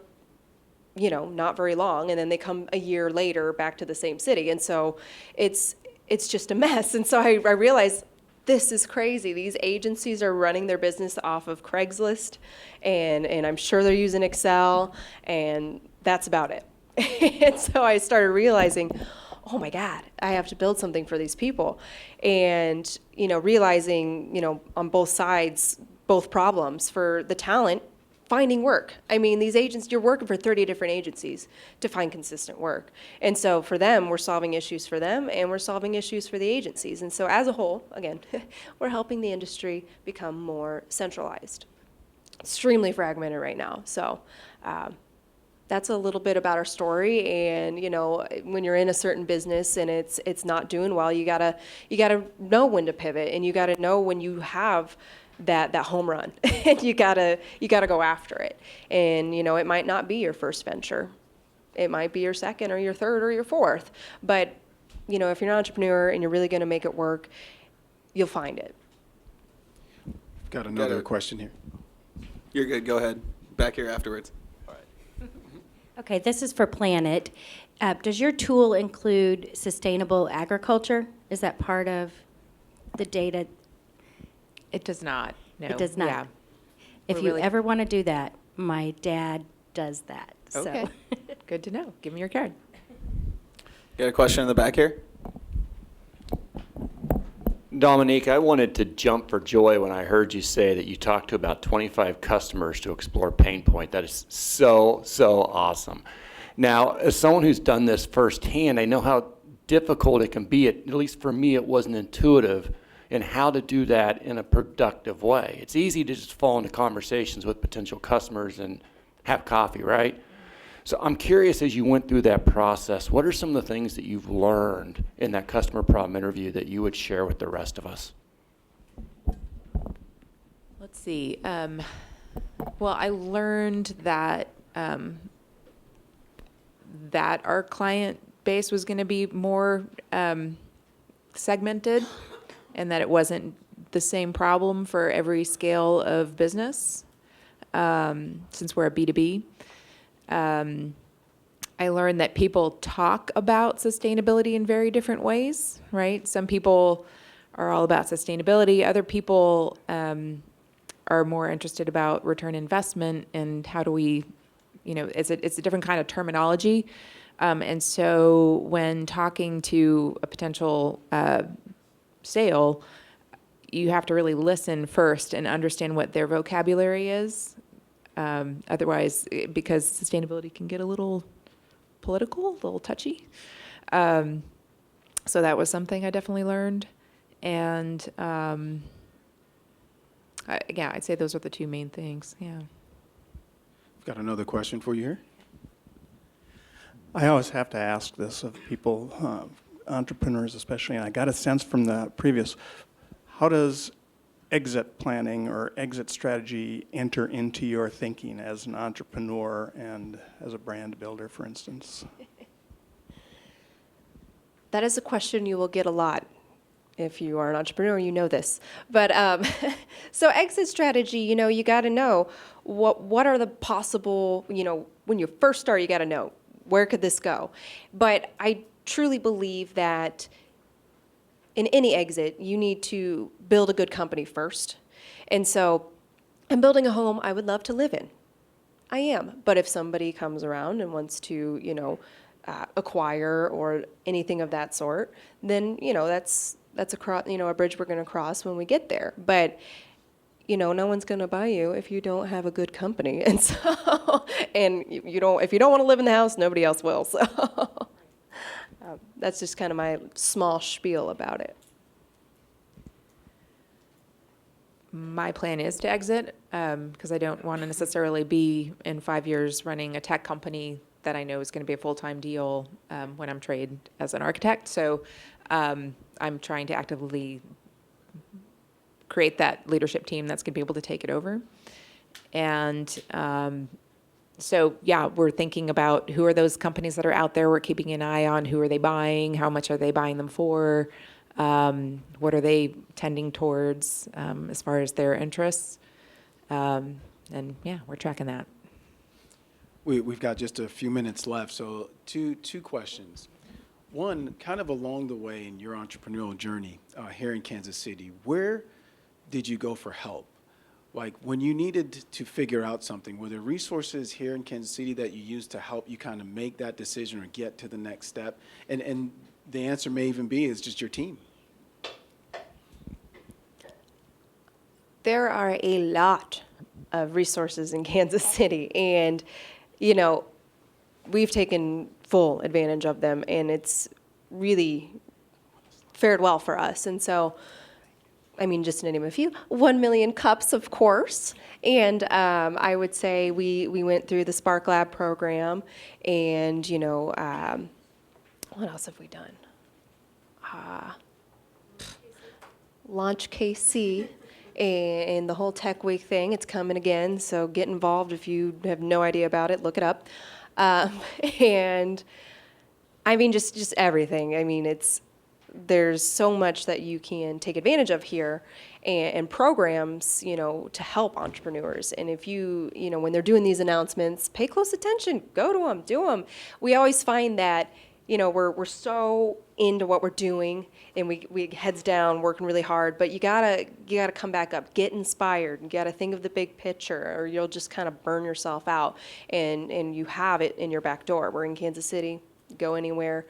not very long. And then they come a year later back to the same city. And so it's just a mess. And so I realized, this is crazy. These agencies are running their business off of Craigslist, and I'm sure they're using Excel, and that's about it. And so I started realizing, oh my God, I have to build something for these people. And, realizing, on both sides, both problems for the talent, finding work. I mean, these agents, you're working for 30 different agencies to find consistent work. And so for them, we're solving issues for them and we're solving issues for the agencies. And so as a whole, again, we're helping the industry become more centralized. Extremely fragmented right now. So that's a little bit about our story. And, when you're in a certain business and it's not doing well, you gotta know when to pivot, and you gotta know when you have that home run. And you gotta go after it. And it might not be your first venture. It might be your second or your third or your fourth. But if you're an entrepreneur and you're really gonna make it work, you'll find it. Got another question here. You're good. Go ahead. Back here afterwards. Okay, this is for Planet. Does your tool include sustainable agriculture? Is that part of the data? It does not, no. It does not? Yeah. If We're you really- ever want to do that, my dad does that. Okay, So. good to know. Give me your card. Got a question in the back here? Dominique, I wanted to jump for joy when I heard you say that you talked to about 25 customers to explore pain point. That is so awesome. Now, as someone who's done this firsthand, I know how difficult it can be. At least for me, it wasn't intuitive in how to do that in a productive way. It's easy to just fall into conversations with potential customers and have coffee, right? So I'm curious, as you went through that process, what are some of the things that you've learned in that customer problem interview that you would share with the rest of us? Let's see. Well, I learned that that our client base was going to be more segmented, and that it wasn't the same problem for every scale of business, since we're a B2B. I learned that people talk about sustainability in very different ways, right? Some people are all about sustainability. Other people are more interested about return investment and how do we, it's a different kind of terminology. And so when talking to a potential sale, you have to really listen first and understand what their vocabulary is. Otherwise, because sustainability can get a little political, a little touchy. So that was something I definitely learned. And yeah, I'd say those are the two main things. Yeah. I've got another question for you here. I always have to ask this of people, entrepreneurs especially, and I got a sense from the previous, how does exit planning or exit strategy enter into your thinking as an entrepreneur and as a brand builder, for instance? That is a question you will get a lot. If you are an entrepreneur, you know this. But so exit strategy, you got to know what are the possible, when you first start, you got to know where could this go. But I truly believe that in any exit, you need to build a good company first. And so I'm building a home I would love to live in. I am. But if somebody comes around and wants to, acquire or anything of that sort, then, that's a bridge we're going to cross when we get there. But, no one's going to buy you if you don't have a good company. And so, and if you don't want to live in the house, nobody else will. So that's just kind of my small spiel about it. My plan is to exit because I don't want to necessarily be in 5 years running a tech company that I know is going to be a full-time deal when I'm trained as an architect. So I'm trying to actively create that leadership team that's going to be able to take it over. And so, yeah, we're thinking about who are those companies that are out there we're keeping an eye on, who are they buying, how much are they buying them for, what are they tending towards as far as their interests. And, yeah, we're tracking that. We've got just a few minutes left, so two questions. One, kind of along the way in your entrepreneurial journey here in Kansas City, where did you go for help? Like when you needed to figure out something, were there resources here in Kansas City that you used to help you kind of make that decision or get to the next step? And the answer may even be is just your team. There are a lot of resources in Kansas City, and we've taken full advantage of them, and it's really fared well for us. And so, just to name a few, 1 Million Cups, of course. And I would say we went through the Spark Lab program, and what else have we done? Launch KC. And the whole Tech Week thing, it's coming again, so get involved if you have no idea about it, look it up. And just everything. There's so much that you can take advantage of here and programs, to help entrepreneurs. And if you, when they're doing these announcements, pay close attention, go to them, do them. We always find that, we're so into what we're doing and we heads down working really hard, but you gotta come back up, get inspired, you gotta think of the big picture, or you'll just kind of burn yourself out, and you have it in your back door. We're in Kansas City, go anywhere,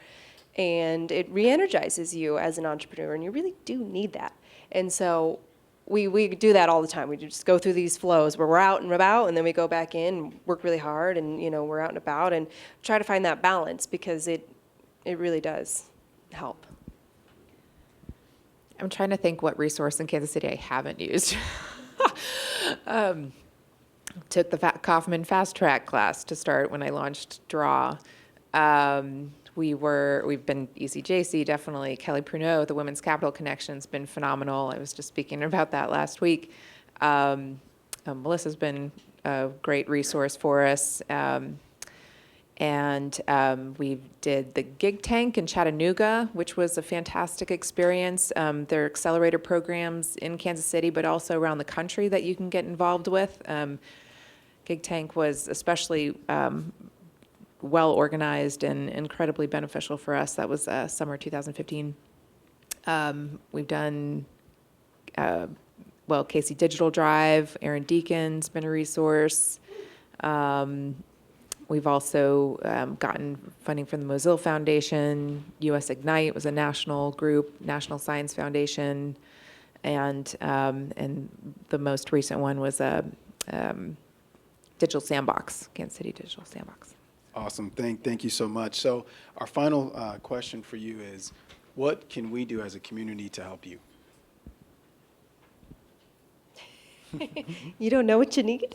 and it re-energizes you as an entrepreneur, and you really do need that. And so we do that all the time. We just go through these flows where we're out and about, and then we go back in and work really hard, and we're out and about, and try to find that balance, because it really does help. I'm trying to think what resource in Kansas City I haven't used. Took the Kaufman Fast Track class to start when I launched Draw. We've been ECJC, definitely. Kelly Pruneau, the Women's Capital Connection's been phenomenal. I was just speaking about that last week. Melissa's been a great resource for us. And we did the Gig Tank in Chattanooga, which was a fantastic experience. There are accelerator programs in Kansas City, but also around the country that you can get involved with. Gig Tank was especially well organized and incredibly beneficial for us. That was summer 2015. We've done, Casey Digital Drive, Aaron Deacon's been a resource. We've also gotten funding from the Mozilla Foundation. US Ignite was a national group, National Science Foundation, and the most recent one was a Digital Sandbox, Kansas City Digital Sandbox. Awesome. Thank you so much. So our final question for you is, what can we do as a community to help you? You don't know what you need?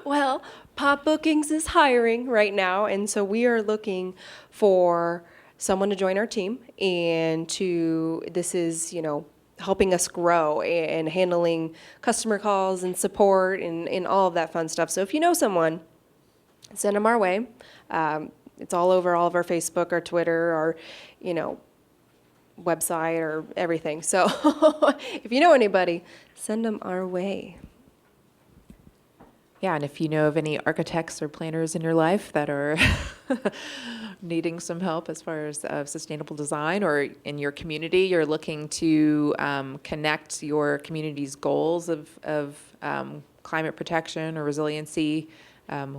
Well, Pop Bookings is hiring right now, and so we are looking for someone to join our team and this is, helping us grow and handling customer calls and support and all of that fun stuff. So if you know someone, send them our way. It's all over all of our Facebook, our Twitter, our, website or everything. So if you know anybody, send them our way. Yeah, and if you know of any architects or planners in your life that are needing some help as far as sustainable design, or in your community, you're looking to connect your community's goals of climate protection or resiliency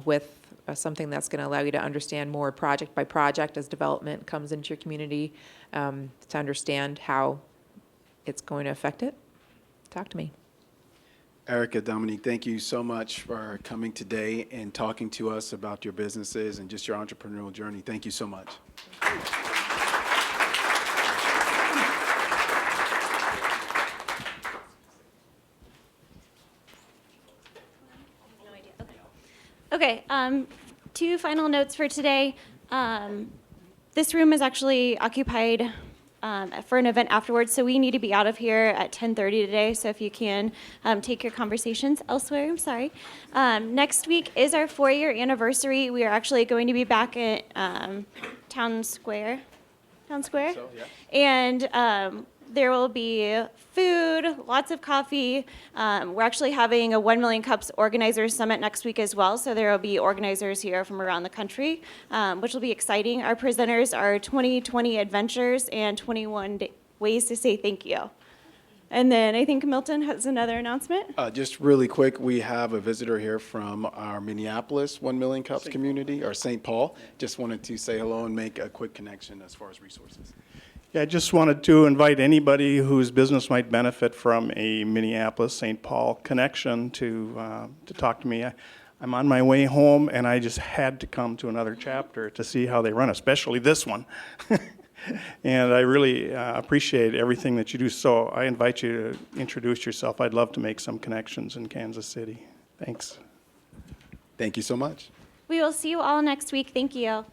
with something that's going to allow you to understand more project by project as development comes into your community, to understand how it's going to affect it, talk to me. Erica, Dominique, thank you so much for coming today and talking to us about your businesses and just your entrepreneurial journey. Thank you so much. Okay, two final notes for today. This room is actually occupied for an event afterwards, so we need to be out of here at 10:30 today. So if you can take your conversations elsewhere, I'm sorry. Next week is our 4-year anniversary. We are actually going to be back at Town Square. So, yeah. And there will be food, lots of coffee. We're actually having a 1 Million Cups Organizers Summit next week as well, so there will be organizers here from around the country, which will be exciting. Our presenters are 2020 Adventures and 21 Ways to Say Thank You. And then I think Milton has another announcement. Just really quick, we have a visitor here from our Minneapolis 1 Million Cups community, or St. Paul. Just wanted to say hello and make a quick connection as far as resources. Yeah, I just wanted to invite anybody whose business might benefit from a Minneapolis-St. Paul connection to talk to me. I'm on my way home, and I just had to come to another chapter to see how they run, especially this one. And I really appreciate everything that you do. So I invite you to introduce yourself. I'd love to make some connections in Kansas City. Thanks. Thank you so much. We will see you all next week. Thank you.